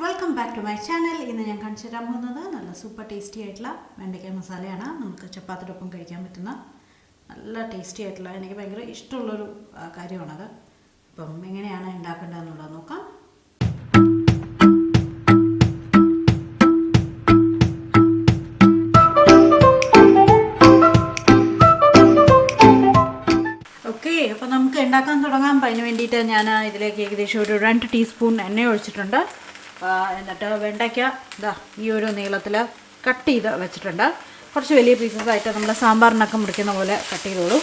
Welcome back to my channel. ഇന്ന് ഞാൻ കാണിച്ചു തരാൻ പോകുന്നത് നല്ല സൂപ്പർ ടേസ്റ്റി ആയിട്ടുള്ള വെണ്ടയ്ക്ക മസാലയാണ്. നമുക്ക് ചപ്പാത്തിയോടൊപ്പം കഴിക്കാൻ പറ്റുന്ന നല്ല ടേസ്റ്റി ആയിട്ടുള്ള, എനിക്ക് ഭയങ്കര ഇഷ്ടമുള്ളൊരു കാര്യമാണത്. അപ്പം എങ്ങനെയാണ് ഉണ്ടാക്കേണ്ടതെന്നുള്ളത് നോക്കാം. ഓക്കെ, അപ്പോൾ നമുക്ക് ഉണ്ടാക്കാൻ തുടങ്ങാം. അപ്പം അതിന് വേണ്ടിയിട്ട് ഞാൻ ഇതിലേക്ക് ഏകദേശം ഒരു 2 ടീസ്പൂൺ എണ്ണ ഒഴിച്ചിട്ടുണ്ട്. എന്നിട്ട് വെണ്ടയ്ക്ക ഇതാ ഈ ഒരു നീളത്തിൽ കട്ട് ചെയ്ത് വെച്ചിട്ടുണ്ട്. കുറച്ച് വലിയ പീസസ് ആയിട്ട് നമ്മൾ സാമ്പാറിനൊക്കെ മുറിക്കുന്ന പോലെ കട്ട് ചെയ്തോളൂ.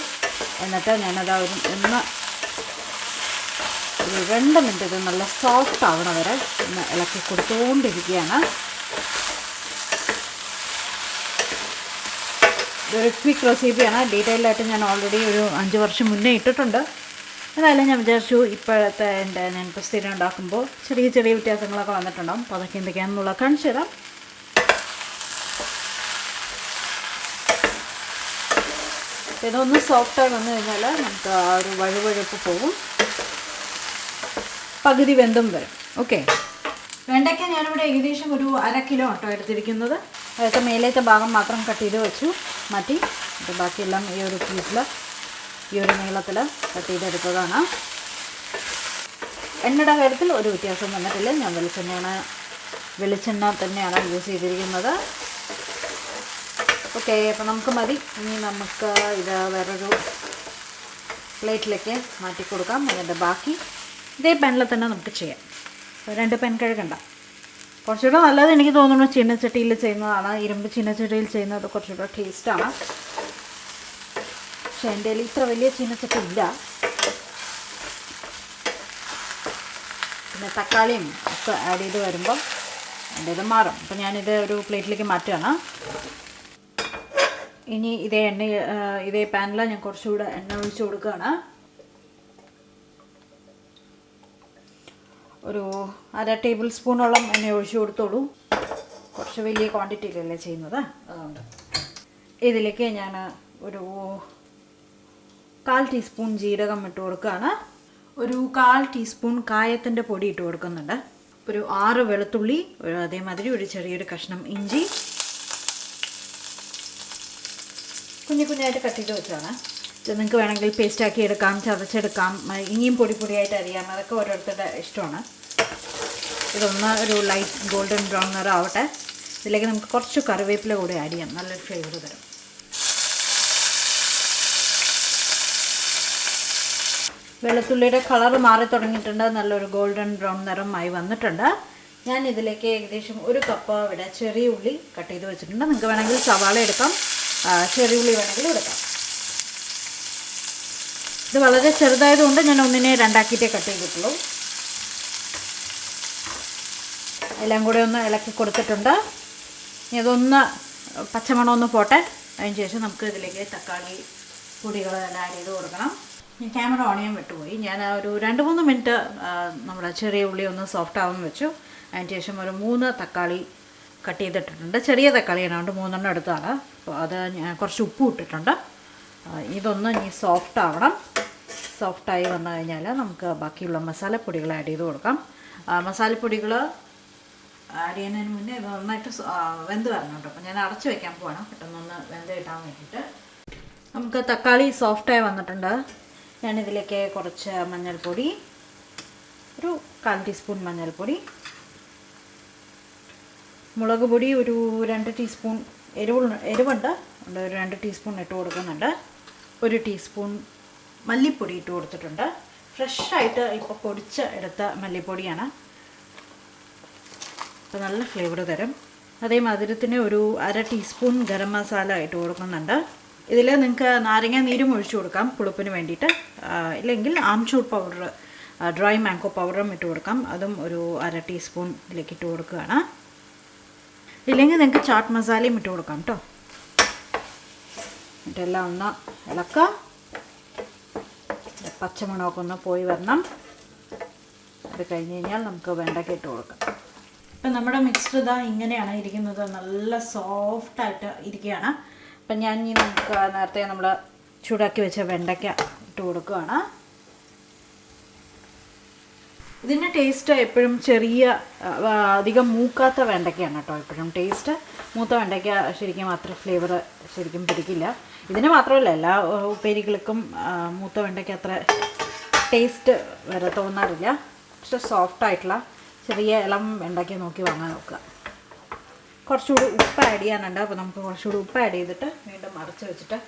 എന്നിട്ട് ഞാനത് ഒരു 2 മിനിറ്റ് ഇത് നല്ല സോഫ്റ്റ് ആവണ വരെ ഒന്ന് ഇളക്കി കൊടുത്തുകൊണ്ടിരിക്കുകയാണ്. ഇതൊരു ക്വിക്ക് റെസിപ്പിയാണ്. ഡീറ്റെയിൽഡ് ആയിട്ട് ഞാൻ ഓൾറെഡി ഒരു 5 വർഷം മുന്നേ ഇട്ടിട്ടുണ്ട്. എന്നാലും ഞാൻ വിചാരിച്ചു ഇപ്പോഴത്തെ ഞാനിപ്പോൾ സ്ഥിരം ഉണ്ടാക്കുമ്പോൾ ചെറിയ ചെറിയ വ്യത്യാസങ്ങളൊക്കെ വന്നിട്ടുണ്ടാകും. അപ്പോൾ അതൊക്കെ എന്തൊക്കെയാണെന്നുള്ളത് കാണിച്ചു തരാം. ഇതൊന്ന് സോഫ്റ്റായി വന്നു കഴിഞ്ഞാൽ നമുക്ക് ആ ഒരു വഴുവഴുപ്പ് പോകും, പകുതി വെന്തും വരും. ഓക്കെ, വെണ്ടയ്ക്ക ഞാനിവിടെ ഏകദേശം ഒരു 1/2 കിലോ ആട്ടോ എടുത്തിരിക്കുന്നത്. അതൊക്കെ മേലത്തെ ഭാഗം മാത്രം കട്ട് ചെയ്ത് വെച്ചു മാറ്റി. അത് ബാക്കിയെല്ലാം ഈ ഒരു പീസിൽ ഈ ഒരു നീളത്തിൽ കട്ട് ചെയ്തെടുത്തതാണ്. എണ്ണയുടെ കാര്യത്തിൽ ഒരു വ്യത്യാസം വന്നിട്ടില്ല. ഞാൻ വെളിച്ചെണ്ണ തന്നെയാണ് യൂസ് ചെയ്തിരിക്കുന്നത്. ഓക്കെ, അപ്പോൾ നമുക്ക് മതി. ഇനി നമുക്ക് ഇത് വേറൊരു പ്ലേറ്റിലേക്ക് മാറ്റി കൊടുക്കാം. അതിൻ്റെ ബാക്കി ഇതേ പാനിൽ തന്നെ നമുക്ക് ചെയ്യാം. 2 പാൻ കഴുകണ്ട. കുറച്ചുകൂടെ നല്ലത് എനിക്ക് തോന്നുന്നു ചീനച്ചട്ടിയിൽ ചെയ്യുന്നതാണ്. ഇരുമ്പ് ചീനച്ചട്ടിയിൽ ചെയ്യുന്നത് കുറച്ചുകൂടെ ടേസ്റ്റാണ്. പക്ഷേ എൻ്റെ കയ്യിൽ ഇത്ര വലിയ ചീനച്ചട്ടി ഇല്ല. പിന്നെ തക്കാളിയും ഒക്കെ ആഡ് ചെയ്ത് വരുമ്പം എൻ്റെ ഇത് മാറും. അപ്പം ഞാനിത് ഒരു പ്ലേറ്റിലേക്ക് മാറ്റുകയാണ്. ഇനി ഇതേ പാനിൽ ഞാൻ കുറച്ചുകൂടെ എണ്ണ ഒഴിച്ച് കൊടുക്കുകയാണ്. ഒരു 1/2 ടേബിൾ സ്പൂണോളം എണ്ണ ഒഴിച്ച് കൊടുത്തോളൂ. കുറച്ച് വലിയ ക്വാണ്ടിറ്റിയിലല്ലേ ചെയ്യുന്നത്, അതുകൊണ്ട്. ഇതിലേക്ക് ഞാൻ ഒരു 1/4 ടീസ്പൂൺ ജീരകം ഇട്ട് കൊടുക്കുകയാണ്. ഒരു 1/4 ടീസ്പൂൺ കായത്തിൻ്റെ പൊടി ഇട്ട് കൊടുക്കുന്നുണ്ട്. ഒരു 6 വെളുത്തുള്ളി, അതേമാതിരി ഒരു ചെറിയൊരു കഷ്ണം ഇഞ്ചി കുഞ്ഞായിട്ട് കട്ട് ചെയ്ത് വെച്ചാണ്. ഇത് നിങ്ങൾക്ക് വേണമെങ്കിൽ പേസ്റ്റാക്കി എടുക്കാം, ചതച്ചെടുക്കാം, ഇനിയും പൊടിയായിട്ട് അരിയാം. അതൊക്കെ ഓരോരുത്തരുടെ ഇഷ്ടമാണ്. ഇതൊന്ന് ഒരു ലൈറ്റ് ഗോൾഡൻ ബ്രൗൺ നിറം ആവട്ടെ. ഇതിലേക്ക് നമുക്ക് കുറച്ച് കറിവേപ്പില കൂടി ആഡ് ചെയ്യാം, നല്ലൊരു ഫ്ലേവർ തരും. വെളുത്തുള്ളിയുടെ കളർ മാറി തുടങ്ങിയിട്ടുണ്ട്, നല്ലൊരു ഗോൾഡൻ ബ്രൗൺ നിറമായി വന്നിട്ടുണ്ട്. ഞാൻ ഇതിലേക്ക് ഏകദേശം 1 കപ്പ് ഇവിടെ ചെറിയ ഉള്ളി കട്ട് ചെയ്ത് വെച്ചിട്ടുണ്ട്. നിങ്ങൾക്ക് വേണമെങ്കിൽ സവാള എടുക്കാം, ചെറിയ ഉള്ളി വേണമെങ്കിൽ എടുക്കാം. ഇത് വളരെ ചെറുതായതുകൊണ്ട് ഞാൻ 1നെ 2 ആക്കിയിട്ടേ കട്ട് ചെയ്തിട്ടുള്ളൂ. എല്ലാം കൂടെ ഒന്ന് ഇളക്കി കൊടുത്തിട്ടുണ്ട്. ഇനി അതൊന്ന് പച്ചമണമൊന്ന് പോട്ടെ. അതിന് ശേഷം നമുക്ക് ഇതിലേക്ക് തക്കാളി പൊടികളെല്ലാം ആഡ് ചെയ്ത് കൊടുക്കണം. ഞാൻ ക്യാമറ ഓൺ ചെയ്യാൻ വിട്ടുപോയി. ഞാൻ ഒരു 2-3 മിനിറ്റ് നമ്മുടെ ചെറിയ ഉള്ളി ഒന്ന് സോഫ്റ്റ് ആവാൻ വെച്ചു. അതിന് ശേഷം ഒരു 3 തക്കാളി കട്ട് ചെയ്തിട്ടിട്ടുണ്ട്. ചെറിയ തക്കാളിയാണ്, അതുകൊണ്ട് 3 എടുത്താണ്. അപ്പോൾ അത് ഞാൻ കുറച്ച് ഉപ്പ് ഇട്ടിട്ടുണ്ട്. ഇതൊന്ന് ഇനി സോഫ്റ്റ് ആവണം. സോഫ്റ്റായി വന്നു കഴിഞ്ഞാൽ നമുക്ക് ബാക്കിയുള്ള മസാലപ്പൊടികൾ ആഡ് ചെയ്ത് കൊടുക്കാം. മസാലപ്പൊടികൾ ആഡ് ചെയ്യുന്നതിന് മുന്നേ ഇത് നന്നായിട്ട് വെന്ത് വരണം കേട്ടോ. അപ്പോൾ ഞാൻ അടച്ച് വയ്ക്കാൻ പോവാണ്, പെട്ടെന്നൊന്ന് വെന്ത് കിട്ടാൻ വേണ്ടിയിട്ട്. നമുക്ക് തക്കാളി സോഫ്റ്റായി വന്നിട്ടുണ്ട്. ഞാനിതിലേക്ക് കുറച്ച് മഞ്ഞൾപ്പൊടി, ഒരു 1/4 ടീസ്പൂൺ മഞ്ഞൾപ്പൊടി, മുളക് പൊടി ഒരു 2 ടീസ്പൂൺ, എരിവുണ്ട്, ഒരു 2 ടീസ്പൂൺ ഇട്ട് കൊടുക്കുന്നുണ്ട്. 1 ടീസ്പൂൺ മല്ലിപ്പൊടി ഇട്ട് കൊടുത്തിട്ടുണ്ട്. ഫ്രഷായിട്ട് ഇപ്പോൾ പൊടിച്ച് എടുത്ത മല്ലിപ്പൊടിയാണ്. അപ്പോൾ നല്ല ഫ്ലേവർ തരും. അതേമാതിരി ഒരു 1/2 ടീസ്പൂൺ ഗരം മസാല ഇട്ട് കൊടുക്കുന്നുണ്ട്. ഇതിൽ നിങ്ങൾക്ക് നാരങ്ങ നീരും ഒഴിച്ചു കൊടുക്കാം പുളിപ്പിന് വേണ്ടിയിട്ട്. ഇല്ലെങ്കിൽ ആംചൂർ പൗഡർ, ഡ്രൈ മാംഗോ പൗഡറും ഇട്ട് കൊടുക്കാം. അതും ഒരു 1/2 ടീസ്പൂൺ ഇതിലേക്ക് ഇട്ട് കൊടുക്കുകയാണ്. ഇല്ലെങ്കിൽ നിങ്ങൾക്ക് ചാട്ട് മസാലയും ഇട്ട് കൊടുക്കാം കേട്ടോ. എന്നിട്ടെല്ലാം ഒന്ന് ഇളക്കുക. പച്ചമണമൊക്കെ ഒന്ന് പോയി വരണം. അത് കഴിഞ്ഞ് കഴിഞ്ഞാൽ നമുക്ക് വെണ്ടയ്ക്ക ഇട്ട് കൊടുക്കാം. ഇപ്പം നമ്മുടെ മിക്സ്ഡ് ഇതാ ഇങ്ങനെയാണ് ഇരിക്കുന്നത്, നല്ല സോഫ്റ്റായിട്ട് ഇരിക്കുകയാണ്. അപ്പം ഞാൻ ഇനി നമുക്ക് നേരത്തെ നമ്മൾ ചൂടാക്കി വെച്ച വെണ്ടയ്ക്ക ഇട്ട് കൊടുക്കുകയാണ്. ഇതിൻ്റെ ടേസ്റ്റ് എപ്പോഴും ചെറിയ അധികം മൂക്കാത്ത വെണ്ടയ്ക്കയാണ് കേട്ടോ എപ്പോഴും ടേസ്റ്റ്. മൂത്ത വെണ്ടയ്ക്ക ശരിക്കും അത്ര ഫ്ലേവർ ശരിക്കും പിടിക്കില്ല. ഇതിന് മാത്രമല്ല എല്ലാ ഉപ്പേരികൾക്കും മൂത്ത വെണ്ടയ്ക്ക അത്ര ടേസ്റ്റ് വരെ തോന്നാറില്ല. പക്ഷെ സോഫ്റ്റായിട്ടുള്ള ചെറിയ ഇളം വെണ്ടയ്ക്ക നോക്കി വാങ്ങാൻ നോക്കുക. കുറച്ചുകൂടി ഉപ്പ് ആഡ് ചെയ്യാനുണ്ട്. അപ്പോൾ നമുക്ക് കുറച്ചുകൂടി ഉപ്പ് ആഡ് ചെയ്തിട്ട് വീണ്ടും അടച്ച് വെച്ചിട്ട്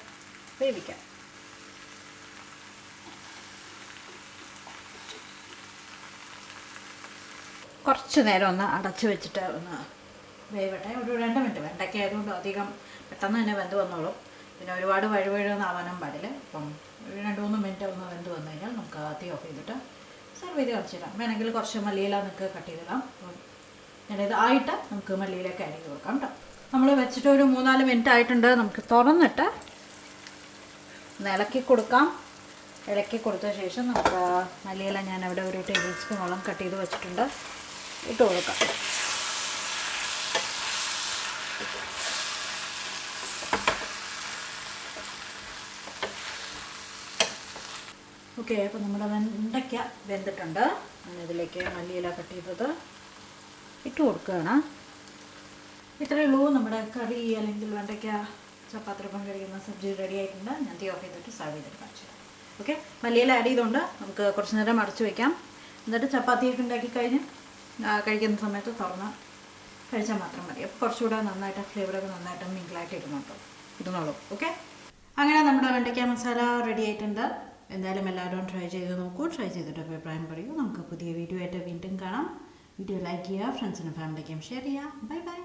വേവിക്കാം. കുറച്ച് നേരം ഒന്ന് അടച്ച് വെച്ചിട്ട് ഒന്ന് വേവട്ടെ. ഒരു 2 മിനിറ്റ്. വെണ്ടയ്ക്ക ആയതുകൊണ്ട് അധികം പെട്ടെന്ന് തന്നെ വെന്ത് വന്നോളും. പിന്നെ ഒരുപാട് വഴുവഴുന്നാവാനും പാടില്ല. അപ്പം ഒരു 2-3 മിനിറ്റ് ഒന്ന് വെന്ത് വന്നു കഴിഞ്ഞാൽ നമുക്ക് തീ ഓഫ് ചെയ്തിട്ട് സെർവ് ചെയ്ത് കാണിച്ചിടാം. വേണമെങ്കിൽ കുറച്ച് മല്ലിയില നിങ്ങൾക്ക് കട്ട് ചെയ്തിടാം. അപ്പം ഞാനിത് ആയിട്ട് നമുക്ക് മല്ലിയിലേക്ക് ആഡ് ചെയ്ത് കൊടുക്കാം കേട്ടോ. നമ്മൾ വെച്ചിട്ട് ഒരു 3-4 മിനിറ്റ് ആയിട്ടുണ്ട്. നമുക്ക് തുറന്നിട്ട് ഒന്ന് ഇളക്കി കൊടുക്കാം. ഇളക്കി കൊടുത്ത ശേഷം നമുക്ക് മല്ലിയില ഞാൻ അവിടെ ഒരു ടേബിൾ സ്പൂണോളം കട്ട് ചെയ്ത് വെച്ചിട്ടുണ്ട്, ഇട്ട് കൊടുക്കാം. ഓക്കെ, അപ്പോൾ നമ്മുടെ വെണ്ടയ്ക്ക വെന്തിട്ടുണ്ട്. ഇതിലേക്ക് മല്ലിയില കട്ട് ചെയ്തത് ഇട്ട് കൊടുക്കുകയാണ്. ഇത്രയേ ഉള്ളൂ. നമ്മുടെ കറി അല്ലെങ്കിൽ വെണ്ടയ്ക്ക ചപ്പാത്തിയൊപ്പം കഴിക്കുന്ന സബ്ജി റെഡി ആയിട്ടുണ്ട്. ഞാൻ തീ ഓഫ് ചെയ്തിട്ട് സർവ് ചെയ്തിട്ട് കാണിച്ചു തരാം. ഓക്കെ, മല്ലിയില ആഡ് ചെയ്തുകൊണ്ട് നമുക്ക് കുറച്ച് നേരം അടച്ചു വയ്ക്കാം. എന്നിട്ട് ചപ്പാത്തിയൊക്കെ ഉണ്ടാക്കി കഴിഞ്ഞ് കഴിക്കുന്ന സമയത്ത് തുറന്ന് കഴിച്ചാൽ മാത്രം മതി. അപ്പോൾ കുറച്ചുകൂടെ നന്നായിട്ട് ഫ്ലേവറൊക്കെ നന്നായിട്ട് മിങ്കിളായിട്ട് ഇരുന്നോളൂ. ഓക്കെ, അങ്ങനെ നമ്മുടെ വെണ്ടയ്ക്ക മസാല റെഡി ആയിട്ടുണ്ട്. എന്തായാലും എല്ലാവരും ട്രൈ ചെയ്ത് നോക്കൂ. ട്രൈ ചെയ്തിട്ട് അഭിപ്രായം പറയൂ. നമുക്ക് പുതിയ വീഡിയോ ആയിട്ട് വീണ്ടും കാണാം. വീഡിയോ ലൈക്ക് ചെയ്യുക, ഫ്രണ്ട്സിനും ഫാമിലിക്കും ഷെയർ ചെയ്യുക. Bye bye.